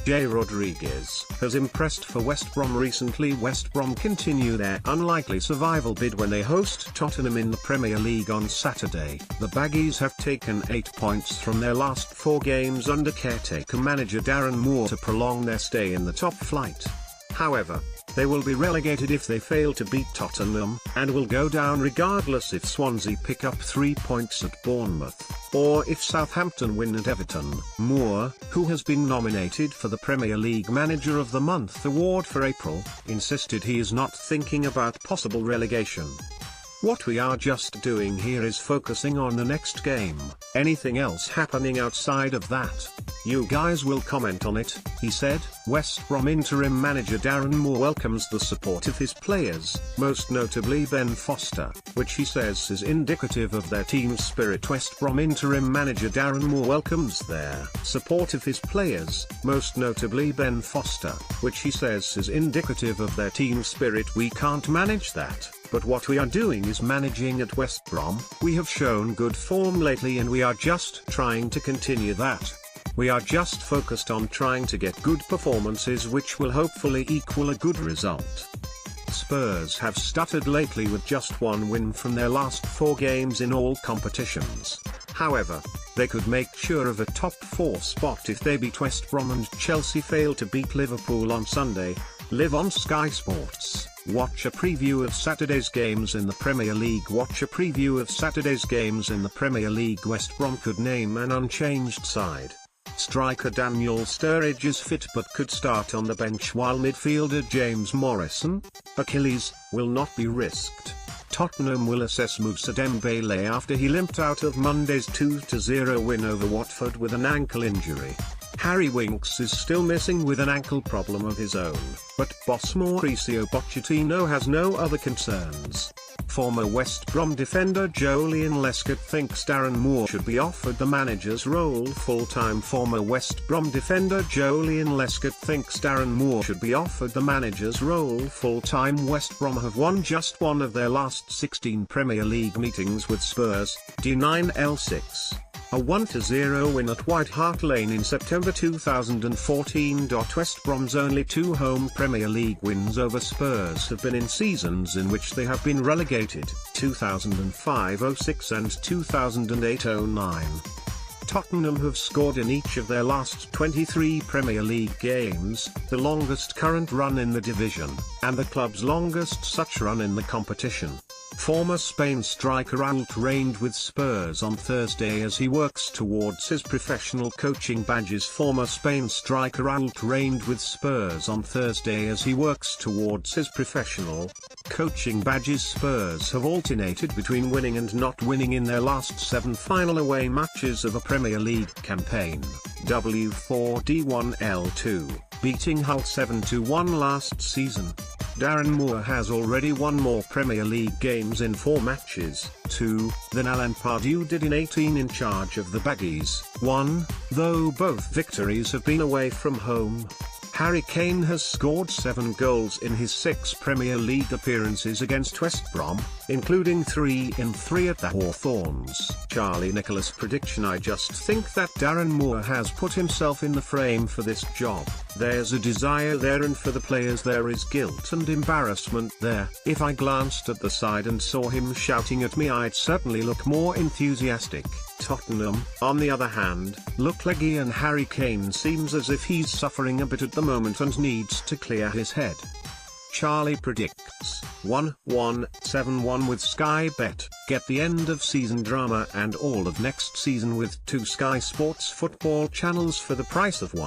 J. Rodriguez has impressed for West Brom recently. West Brom continue their unlikely survival bid when they host Tottenham in the Premier League on Saturday. The Baggies have taken 8 points from their last 4 games under caretaker manager Darren Moore to prolong their stay in the top flight. However, they will be relegated if they fail to beat Tottenham, and will go down regardless if Swansea pick up 3 points at Bournemouth, or if Southampton win at Everton. Moore, who has been nominated for the Premier League Manager of the Month award for April, insisted he is not thinking about possible relegation. "What we are just doing here is focusing on the next game. Anything else happening outside of that, you guys will comment on it," he said. West Brom interim manager Darren Moore welcomes the support of his players, most notably Ben Foster, which he says is indicative of their team spirit. West Brom interim manager Darren Moore welcomes their support of his players, most notably Ben Foster, which he says is indicative of their team spirit. "We can't manage that, but what we are doing is managing at West Brom. We have shown good form lately and we are just trying to continue that. We are just focused on trying to get good performances which will hopefully equal a good result." Spurs have stuttered lately with just 1 win from their last 4 games in all competitions. However, they could make sure of a top 4 spot if they beat West Brom and Chelsea fail to beat Liverpool on Sunday. Live on Sky Sports. Watch a preview of Saturday's games in the Premier League. Watch a preview of Saturday's games in the Premier League. West Brom could name an unchanged side. Striker Daniel Sturridge is fit but could start on the bench, while midfielder James Morrison, Achilles, will not be risked. Tottenham will assess Moussa Dembele after he limped out of Monday's 2-0 win over Watford with an ankle injury. Harry Winks is still missing with an ankle problem of his own, but boss Mauricio Pochettino has no other concerns. Former West Brom defender Joleon Lescott thinks Darren Moore should be offered the manager's role full-time. Former West Brom defender Joleon Lescott thinks Darren Moore should be offered the manager's role full-time. West Brom have won just 1 of their last 16 Premier League meetings with Spurs, D9L6. A 1-0 win at White Hart Lane in September 2014. West Brom's only 2 home Premier League wins over Spurs have been in seasons in which they have been relegated, 2005-06 and 2008-09. Tottenham have scored in each of their last 23 Premier League games, the longest current run in the division, and the club's longest such run in the competition. Former Spain striker Raúl trained with Spurs on Thursday as he works towards his professional coaching badges. Former Spain striker Raúl trained with Spurs on Thursday as he works towards his professional coaching badges. Spurs have alternated between winning and not winning in their last 7 final away matches of a Premier League campaign. W4D1L2, beating Hull 7-1 last season. Darren Moore has already won more Premier League games in 4 matches, 2, than Alan Pardew did in 18 in charge of the Baggies, 1, though both victories have been away from home. Harry Kane has scored 7 goals in his 6 Premier League appearances against West Brom, including 3 in 3 at the Hawthorns. Charlie Nicholas prediction: I just think that Darren Moore has put himself in the frame for this job. There's a desire there, and for the players there is guilt and embarrassment there. If I glanced at the side and saw him shouting at me, I'd certainly look more enthusiastic. Tottenham, on the other hand, look leggy, and Harry Kane seems as if he's suffering a bit at the moment and needs to clear his head. Charlie predicts 1-1-7-1 with Sky Bet. Get the end of season drama and all of next season with 2 Sky Sports football channels for the price of 1.